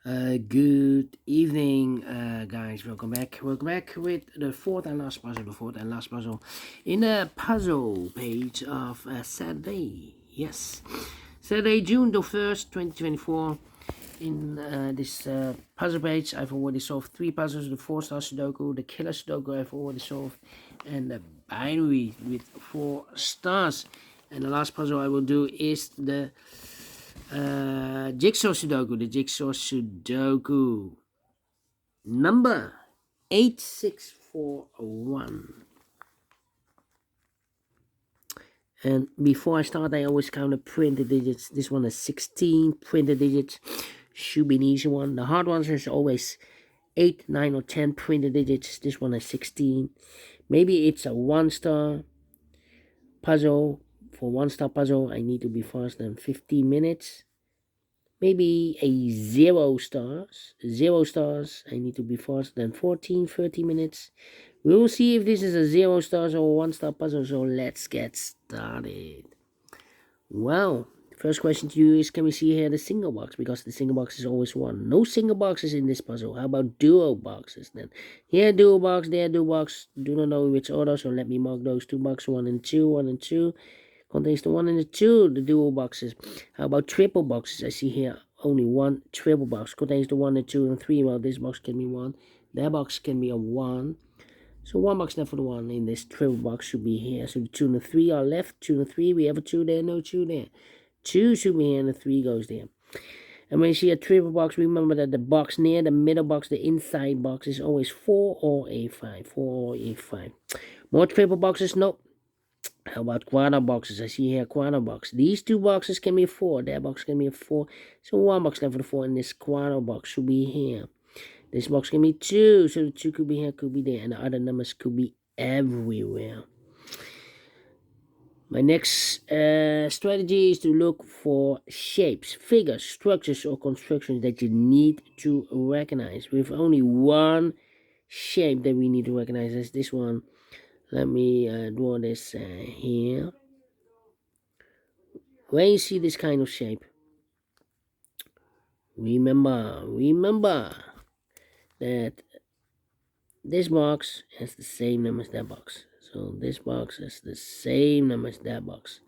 Good evening, guys. Welcome back. Welcome back with the fourth and last puzzle. In the puzzle page of Saturday. Yes, Saturday, June the 1st, 2024. In this puzzle page, I've already solved three puzzles: the 4-star Sudoku, the killer Sudoku I've already solved, and the binary with 4 stars. And the last puzzle I will do is the the Jigsaw Sudoku number 8641. And before I start, I always count the printed digits. This one is 16 printed digits. Should be an easy one. The hard ones is always 8, 9, or 10 printed digits. This one is 16. Maybe it's a 1-star puzzle. For 1-star puzzle, I need to be faster than 15 minutes. Maybe a 0 stars. 0 stars, I need to be faster than 30 minutes. We will see if this is a 0 stars or a 1-star puzzle, so let's get started. Well, first question to you is, can we see here the single box? Because the single box is always 1. No single boxes in this puzzle. How about duo boxes then? Here duo box, there duo box. Do not know which order, so let me mark those 2 boxes, 1 and 2, 1 and 2. Contains the 1 and the 2, the dual boxes. How about triple boxes? I see here only 1 triple box. Contains the 1 and 2 and 3. Well, this box can be 1. That box can be a 1. So 1 box left for the 1 in this triple box should be here. So the 2 and the 3 are left. 2 and 3, we have a 2 there, no 2 there. 2 should be here and the 3 goes there. And when you see a triple box, remember that the box near the middle box, the inside box, is always 4 or a 5. 4 or a 5. More triple boxes? Nope. How about quarter boxes? I see here quarter box. These 2 boxes can be a 4. That box can be a 4. So 1 box left for the 4, and this quarter box should be here. This box can be 2. So the 2 could be here, could be there. And the other numbers could be everywhere. My next strategy is to look for shapes, figures, structures, or constructions that you need to recognize. With only one shape that we need to recognize, as this one. Let me draw this here. When you see this kind of shape, remember that this box has the same number as that box. So this box has the same number as that box.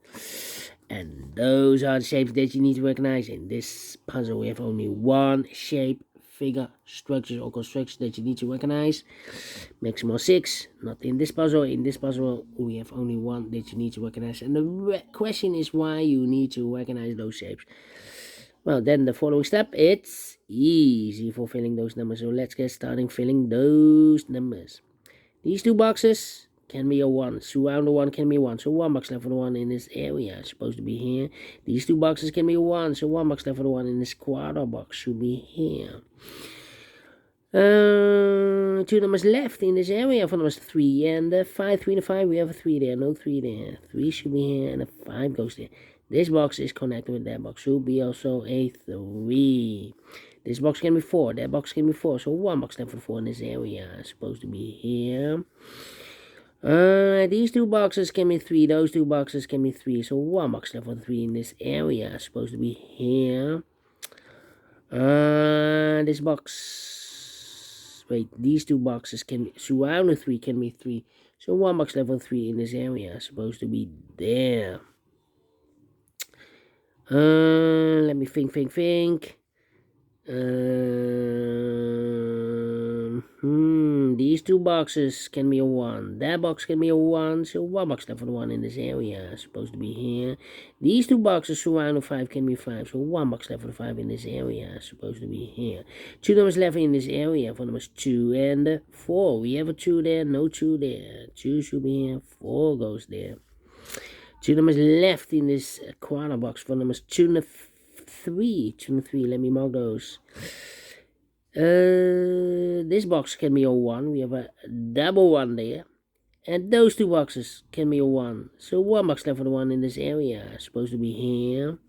And those are the shapes that you need to recognize. In this puzzle, we have only one shape, figure, structures, or construction that you need to recognize. Maximum 6. Not in this puzzle. In this puzzle, we have only one that you need to recognize. And the question is why you need to recognize those shapes. Well, then the following step, it's easy for filling those numbers. So let's get started filling those numbers. These 2 boxes can be a 1. Surround the 1 can be 1. So 1 box left for the 1 in this area. It's supposed to be here. These 2 boxes can be a 1. So 1 box left for the 1 in this quarter box should be here. 2 numbers left in this area for numbers 3 and 5. 3 and 5, we have a 3 there. No 3 there. 3 should be here and a 5 goes there. This box is connected with that box. Should be also a 3. This box can be 4. That box can be 4. So 1 box left for 4 in this area. It's supposed to be here. These 2 boxes can be 3. Those 2 boxes can be 3. So 1 box left for 3 in this area. It's supposed to be here. This box. Wait, these 2 boxes can be surround the 3 can be 3. So 1 box left for 3 in this area. It's supposed to be there. Let me think. These 2 boxes can be a 1. That box can be a 1. So 1 box left for the 1 in this area. It's supposed to be here. These 2 boxes surround the 5 can be 5. So 1 box left for the 5 in this area. It's supposed to be here. 2 numbers left in this area for numbers 2 and 4. We have a 2 there, no 2 there. 2 should be here. 4 goes there. 2 numbers left in this quarter box for numbers 2 and 3. 2 and 3. Let me mark those. This box can be a 1. We have a double 1 there. And those 2 boxes can be a 1. So 1 box left for the 1 in this area. It's supposed to be here.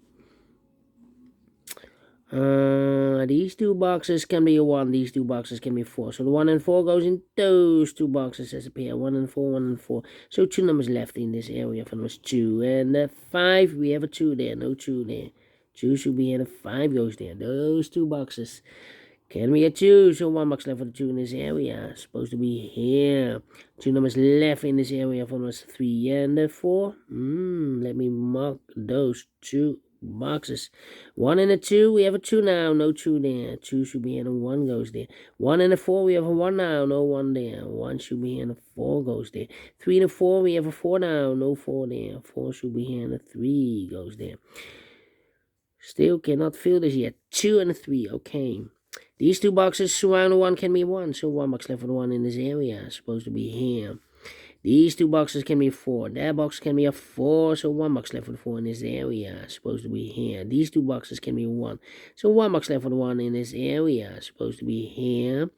These 2 boxes can be a 1. These 2 boxes can be 4. So the 1 and 4 goes in those 2 boxes as a pair. 1 and 4, 1 and 4. So 2 numbers left in this area for numbers 2 and 5. We have a 2 there. No 2 there. 2 should be here, and a 5 goes there. Those 2 boxes can be a 2, so 1 box left for the 2 in this area. Supposed to be here. 2 numbers left in this area for numbers 3 and a 4. Let me mark those 2 boxes. 1 and a 2, we have a 2 now, no 2 there. 2 should be here, and 1 goes there. 1 and a 4, we have a 1 now, no 1 there. 1 should be here, and a 4 goes there. 3 and a 4, we have a 4 now, no 4 there. 4 should be here, and a 3 goes there. Still cannot fill this yet. 2 and a 3, okay. These 2 boxes surround the 1 can be 1, so 1 box left for the 1 in this area. Supposed to be here. These 2 boxes can be 4. That box can be a 4, so 1 box left for the 4 in this area. Supposed to be here. These 2 boxes can be 1, so 1 box left for the 1 in this area. Supposed to be here.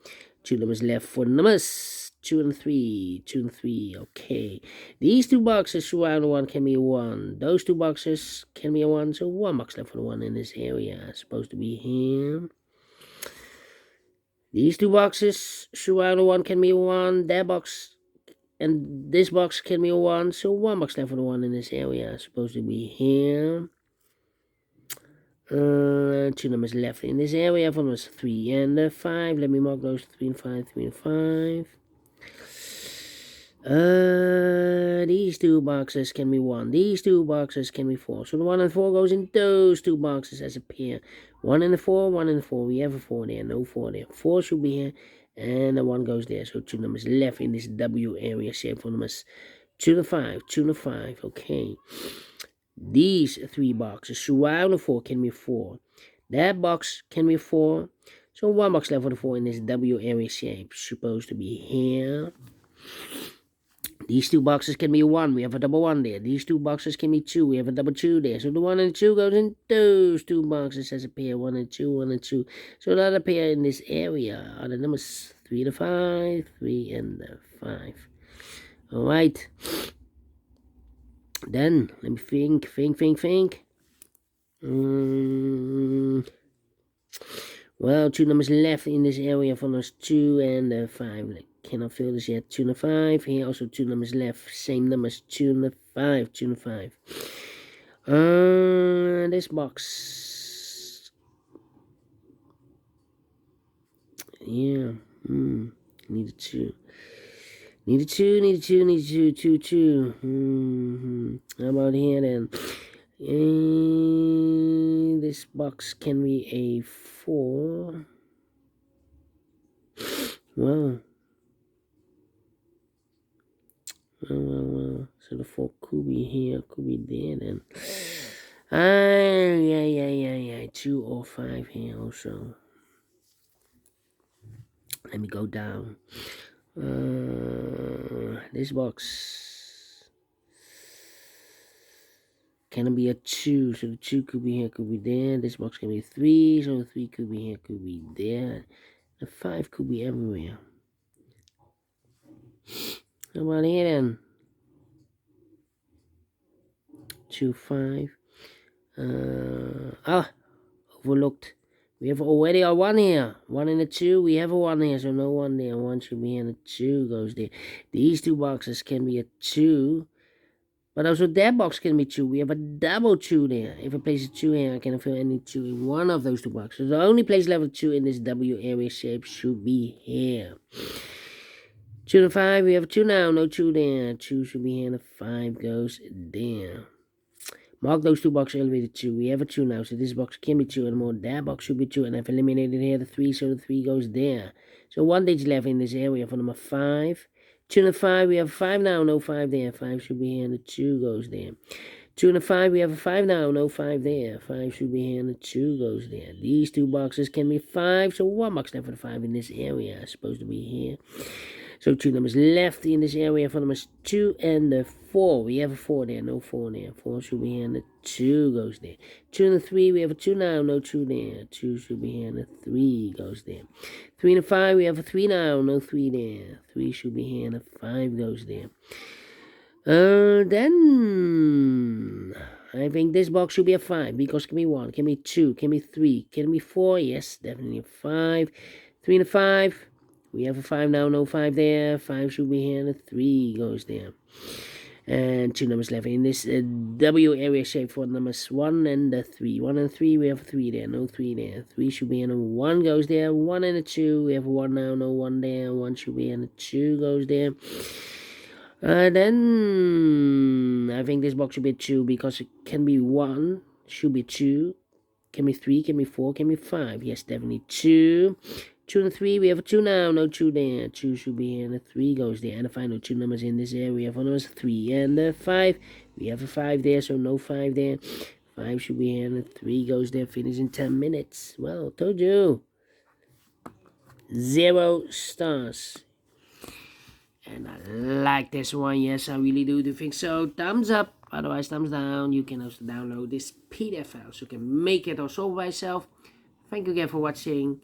2 numbers left for the numbers. 2 and 3. 2 and 3. Okay. These 2 boxes surround the 1 can be 1. Those 2 boxes can be a 1, so 1 box left for the 1 in this area. Supposed to be here. These 2 boxes surround the 1 can be 1. That box and this box can be a 1, so 1 box left for the 1 in this area. Supposed to be here. 2 numbers left in this area for numbers 3 and 5. Let me mark those 3 and 5, 3 and 5. These 2 boxes can be 1. These 2 boxes can be 4. So the 1 and 4 goes in those 2 boxes as a pair. 1 and a 4, 1 and a 4. We have a 4 there, no 4 there. 4 should be here, and the 1 goes there. So 2 numbers left in this W area shape for numbers 2 to 5, 2 to 5. Okay. These 3 boxes surround the 4 can be 4. That box can be 4. So 1 box left for the 4 in this W area shape. Supposed to be here. These 2 boxes can be 1. We have a double 1 there. These 2 boxes can be 2. We have a double 2 there. So the 1 and 2 goes in those 2 boxes as a pair. 1 and 2, 1 and 2. So the other pair in this area are the numbers 3 to 5, 3 and 5. Alright. Then, let me think. Well, 2 numbers left in this area for those 2 and 5. Cannot fill this yet. 2 and 5. Here also 2 numbers left. Same numbers. 2 and 5. 2 and 5. This box. Yeah. Need a 2. Need a 2. Need a 2. Need a 2. 2, 2. How about here then? This box can be a 4. Well. So the 4 could be here, could be there then. Yeah. 2 or 5 here also. Let me go down. This box can be a 2, so the 2 could be here, could be there. This box can be 3, so the 3 could be here, could be there. The 5 could be everywhere. How about here then? 2, 5. Overlooked. We have already a 1 here. 1 and a 2. We have a 1 here, so no 1 there. 1 should be here, and a 2 goes there. These 2 boxes can be a 2. But also that box can be 2. We have a double 2 there. If I place a 2 here, I can fill any 2 in one of those 2 boxes. The only place level 2 in this W area shape should be here. 2 to 5, we have a 2 now, no 2 there. 2 should be here, and a 5 goes there. Mark those 2 boxes elevated 2. We have a 2 now, so this box can be 2 anymore. That box should be 2, and I've eliminated here the 3, so the 3 goes there. So 1 digit left in this area for number 5. 2 and a 5, we have a 5 now, no 5 there. 5 should be here, and the 2 goes there. 2 and a 5, we have a 5 now, no 5 there. 5 should be here, and the 2 goes there. These 2 boxes can be 5, so 1 box left for the 5 in this area. It's supposed to be here. So 2 numbers left in this area for numbers 2 and 4. We have a 4 there, no 4 there. 4 should be here, and the 2 goes there. 2 and 3, we have a 2 now, no 2 there. 2 should be here, and the 3 goes there. 3 and 5, we have a 3 now, no 3 there. 3 should be here, and the 5 goes there. Then I think this box should be a 5, because it can be 1, can be 2, can be 3, can be 4. Yes, definitely a 5. 3 and a 5. We have a 5 now, no 5 there. 5 should be here, and a 3 goes there. And 2 numbers left in this W area shape for numbers 1 and 3. 1 and 3, we have 3 there, no 3 there. 3 should be in a 1 goes there, 1 and a 2, we have 1 now, no 1 there, 1 should be in a 2 goes there. Then I think this box should be 2 because it can be 1, should be 2, can be 3, can be 4, can be 5. Yes, definitely 2. 2 and 3, we have a 2 now, no 2 there. 2 should be here, and a 3 goes there. And the final 2 numbers in this area for numbers 3 and 5. We have a 5 there, so no 5 there. 5 should be here, and a 3 goes there. Finish in 10 minutes. Well, told you. 0 stars. And I like this one. Yes, I really do think so. Thumbs up. Otherwise, thumbs down. You can also download this PDF file so you can make it or solve by yourself. Thank you again for watching.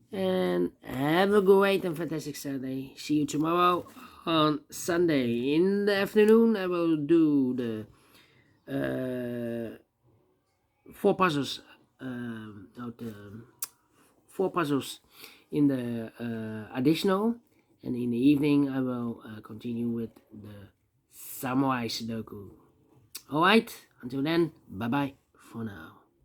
And have a great and fantastic Saturday. See you tomorrow on Sunday. In the afternoon, I will do the 4 puzzles. The 4 puzzles in the additional. And in the evening, I will continue with the Samurai Sudoku. Alright, until then, bye bye for now.